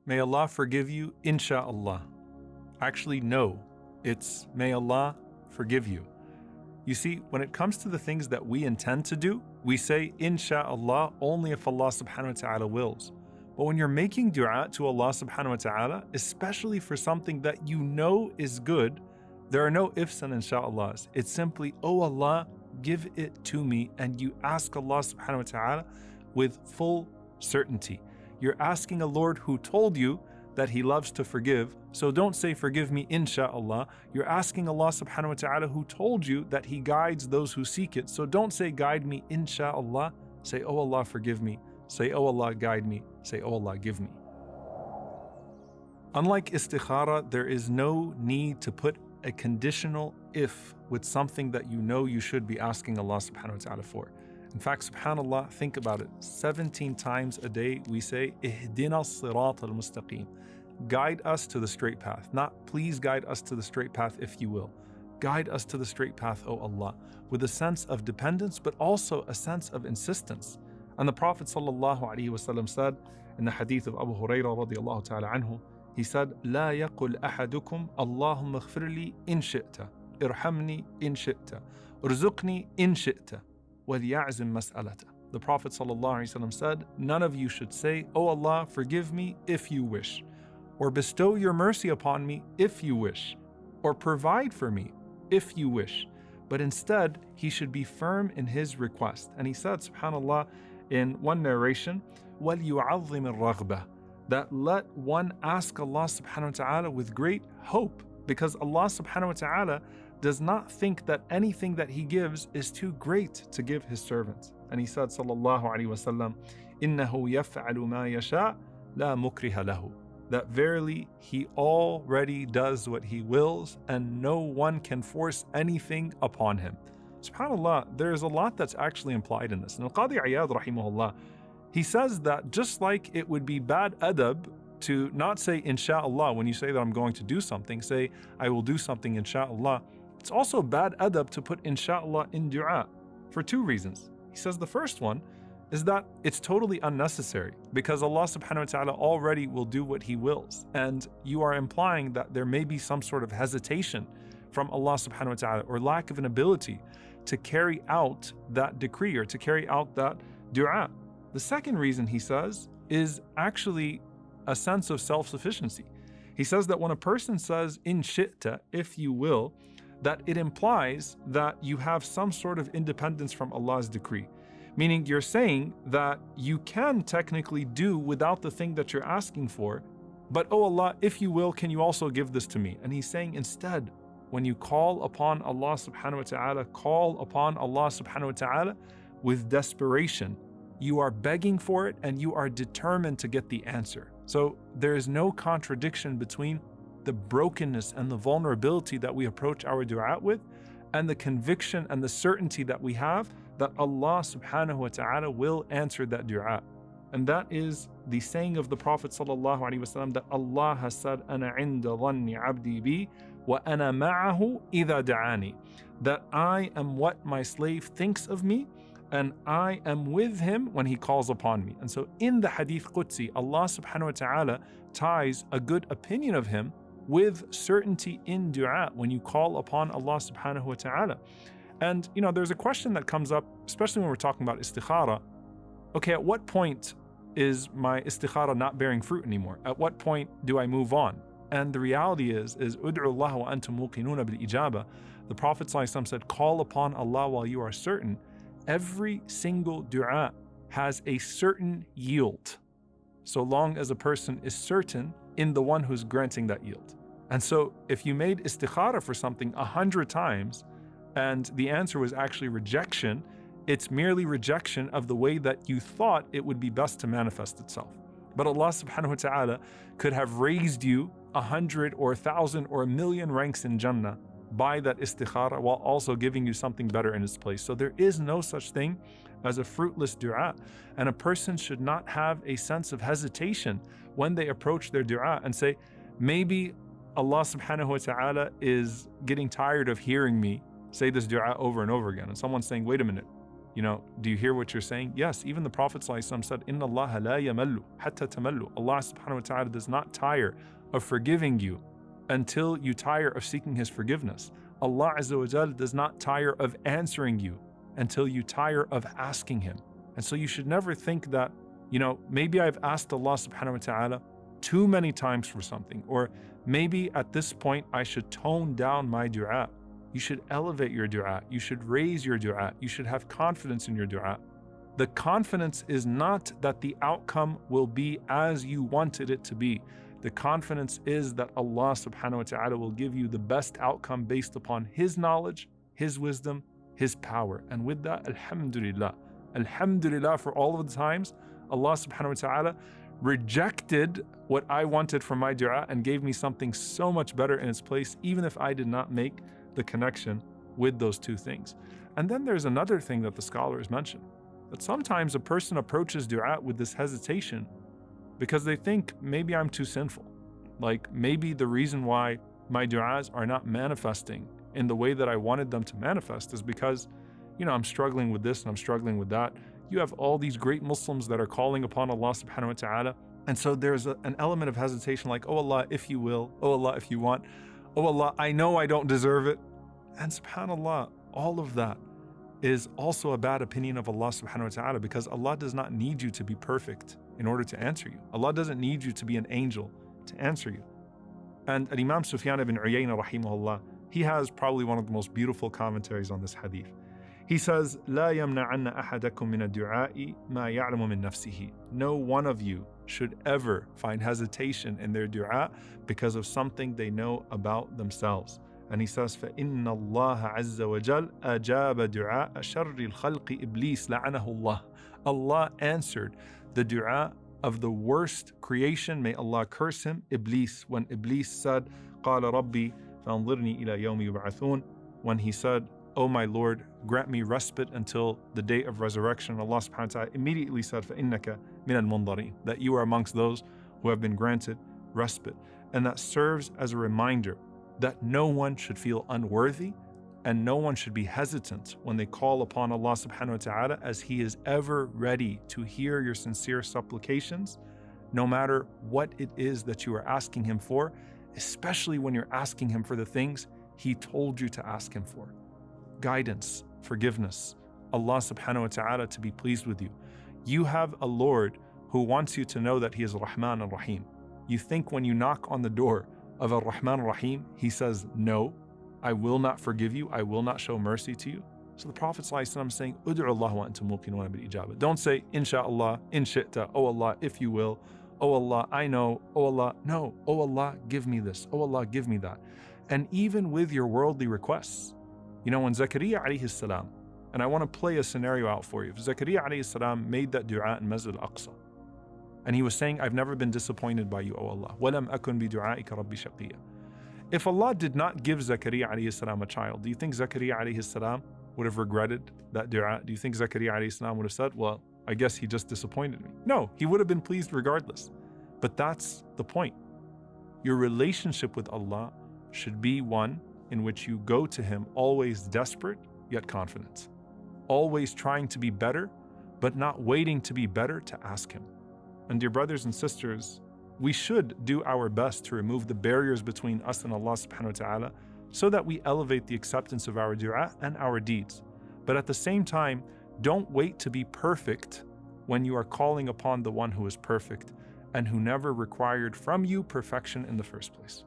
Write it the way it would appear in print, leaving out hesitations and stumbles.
May Allah forgive you, Insha Allah. Actually, no. It's may Allah forgive you. You see, when it comes to the things that we intend to do, we say Insha Allah only if Allah subhanahu wa ta'ala wills. But when you're making dua to Allah subhanahu wa ta'ala, especially for something that you know is good, there are no ifs and insha'Allahs. It's simply, oh Allah, give it to me, and you ask Allah subhanahu wa ta'ala with full certainty. You're asking a Lord who told you that He loves to forgive, so don't say forgive me insha'Allah. You're asking Allah subhanahu wa ta'ala who told you that He guides those who seek it, so don't say guide me insha'Allah. Say oh Allah forgive me. Say oh Allah guide me. Say oh Allah give me. Unlike istikhara, there is no need to put a conditional if with something that you know you should be asking Allah subhanahu wa ta'ala for. In fact, subhanAllah, think about it. 17 times a day we say, Ihdina as-sirat al-mustaqim. Guide us to the straight path. Not please guide us to the straight path if you will. Guide us to the straight path, O Allah, with a sense of dependence, but also a sense of insistence. And the Prophet ﷺ said in the hadith of Abu Hurairah radiallahu ta'ala anhu, he said, لا يقل أحدكم اللهم اغفر لي إن شئت ارحمني إن شئت ارزقني إن شئت وَلْيَعْزِمْ مَسْأَلَةً. The Prophet ﷺ said, none of you should say, O Allah, forgive me if you wish, or bestow your mercy upon me if you wish, or provide for me if you wish. But instead, he should be firm in his request. And he said, subhanAllah, in one narration, وَلْيُعَظِّمِ الرَّغْبَةِ, that let one ask Allah subhanahu wa ta'ala with great hope, because Allah subhanahu wa ta'ala does not think that anything that He gives is too great to give His servants. And He said, sallallahu alaihi wasallam, إِنَّهُ يَفْعَلُ مَا يَشَاءُ لَا مُكْرِهَ لَهُ, that verily He already does what He wills and no one can force anything upon Him. SubhanAllah, there is a lot that's actually implied in this. And Al-Qadi Iyad rahimahullah, he says that just like it would be bad adab to not say insha'Allah when you say that I'm going to do something, say I will do something insha'Allah, it's also bad adab to put insha'Allah in dua for two reasons. He says the first one is that it's totally unnecessary because Allah subhanahu wa ta'ala already will do what He wills, and you are implying that there may be some sort of hesitation from Allah subhanahu wa ta'ala or lack of an ability to carry out that decree or to carry out that dua. The second reason, he says, is actually a sense of self-sufficiency. He says that when a person says in shi'ta, if you will, that it implies that you have some sort of independence from Allah's decree. Meaning you're saying that you can technically do without the thing that you're asking for, but oh Allah, if you will, can you also give this to me? And he's saying instead, when you call upon Allah subhanahu wa ta'ala, call upon Allah subhanahu wa ta'ala with desperation. You are begging for it and you are determined to get the answer. So there is no contradiction between the brokenness and the vulnerability that we approach our dua with and the conviction and the certainty that we have that Allah subhanahu wa ta'ala will answer that dua. And that is the saying of the Prophet sallallahu alaihi wasallam that Allah has said, أَنَا عِنْدَ ظَنِّ عَبْدِي بِي وَأَنَا مَعَهُ إِذَا دَعَانِي, that I am what my slave thinks of me and I am with him when he calls upon me. And so in the Hadith Qudsi, Allah subhanahu wa ta'ala ties a good opinion of Him with certainty in dua when you call upon Allah subhanahu wa ta'ala. And there's a question that comes up, especially when we're talking about istikhara. Okay, at what point is my istikhara not bearing fruit anymore? At what point do I move on? And the reality is ud'u Allah wa antum muqinuna bil ijaba. The Prophet ﷺ said, call upon Allah while you are certain. Every single dua has a certain yield, so long as a person is certain in the one who's granting that yield. And so if you made istikhara for something 100 times and the answer was actually rejection, it's merely rejection of the way that you thought it would be best to manifest itself. But Allah subhanahu wa ta'ala could have raised you 100 or 1,000 or 1,000,000 ranks in Jannah by that istikhara while also giving you something better in its place. So there is no such thing as a fruitless dua. And a person should not have a sense of hesitation when they approach their dua and say, maybe Allah subhanahu wa ta'ala is getting tired of hearing me say this dua over and over again. And someone's saying, wait a minute, Do you hear what you're saying? Yes, even the Prophet ﷺ said, Inna Allah la yamallu hatta tamallu. Allah subhanahu wa ta'ala does not tire of forgiving you until you tire of seeking His forgiveness. Allah Azza wa Jal does not tire of answering you until you tire of asking Him. And so you should never think that, maybe I've asked Allah subhanahu wa ta'ala too many times for something, or maybe at this point I should tone down my dua. You should elevate your dua. You should raise your dua. You should have confidence in your dua. The confidence is not that the outcome will be as you wanted it to be. The confidence is that Allah subhanahu wa ta'ala will give you the best outcome based upon His knowledge, His wisdom, His power. And with that, alhamdulillah. Alhamdulillah for all of the times Allah subhanahu wa ta'ala rejected what I wanted from my dua and gave me something so much better in its place, even if I did not make the connection with those two things. And then there's another thing that the scholars mention, that sometimes a person approaches dua with this hesitation because they think maybe I'm too sinful. Like maybe the reason why my du'as are not manifesting in the way that I wanted them to manifest is because, I'm struggling with this and I'm struggling with that. You have all these great Muslims that are calling upon Allah subhanahu wa ta'ala. And so there's an element of hesitation like, oh Allah, if you will, oh Allah, if you want, oh Allah, I know I don't deserve it. And subhanAllah, all of that is also a bad opinion of Allah subhanahu wa ta'ala, because Allah does not need you to be perfect in order to answer you. Allah doesn't need you to be an angel to answer you. And Imam Sufyan ibn Uyayna rahimahullah, he has probably one of the most beautiful commentaries on this hadith. He says, لا يمنعن أحدكم من الدعاء ما يعلم من نفسه. No one of you should ever find hesitation in their dua because of something they know about themselves. And he says, فَإِنَّ اللَّهَ عَزَّ وَجَلَّ أَجَابَ دُعَاءَ شَرِّ الْخَلْقِ إِبْلِيسَ لَعَنَهُ اللَّهُ. Allah answered the dua of the worst creation, may Allah curse him, Iblis, when Iblis said, قَالَ رَبِّي فَانظِرْنِي إِلَى يَوْمِ يُبْعَثُونَ. When he said, "O my Lord, grant me respite until the day of resurrection." Allah subhanahu wa ta'ala immediately said, فَإِنَّكَ مِنَ الْمُنظَرِينَ, that you are amongst those who have been granted respite. And that serves as a reminder that no one should feel unworthy and no one should be hesitant when they call upon Allah subhanahu wa ta'ala, as He is ever ready to hear your sincere supplications, no matter what it is that you are asking Him for, especially when you're asking Him for the things He told you to ask Him for. Guidance, forgiveness, Allah subhanahu wa ta'ala to be pleased with you. You have a Lord who wants you to know that He is Rahman and Rahim. You think when you knock on the door of Ar-Rahman Rahim, He says, no, I will not forgive you, I will not show mercy to you. So the Prophet ﷺ is saying, Ud'u Allah wa antum muqinuna bil ijaba. Don't say, Insha Allah, in shi'ta, oh Allah, if you will, oh Allah, I know, oh Allah, no, oh Allah, give me this, oh Allah, give me that. And even with your worldly requests, when Zakariya alayhi salam, and I want to play a scenario out for you. If Zakariya alayhi salam made that dua in Masjid al-Aqsa, and he was saying, I've never been disappointed by you, O Allah. وَلَمْ أَكُنْ بِدُعَائِكَ رَبِّ شَقِيًّا. If Allah did not give Zakariya alayhi salam a child, do you think Zakariya alayhi salam would have regretted that dua? Do you think Zakariya alayhi salam would have said, well, I guess he just disappointed me? No, he would have been pleased regardless. But that's the point. Your relationship with Allah should be one in which you go to Him always desperate, yet confident. Always trying to be better, but not waiting to be better to ask Him. And dear brothers and sisters, we should do our best to remove the barriers between us and Allah subhanahu wa ta'ala so that we elevate the acceptance of our dua and our deeds. But at the same time, don't wait to be perfect when you are calling upon the one who is perfect and who never required from you perfection in the first place.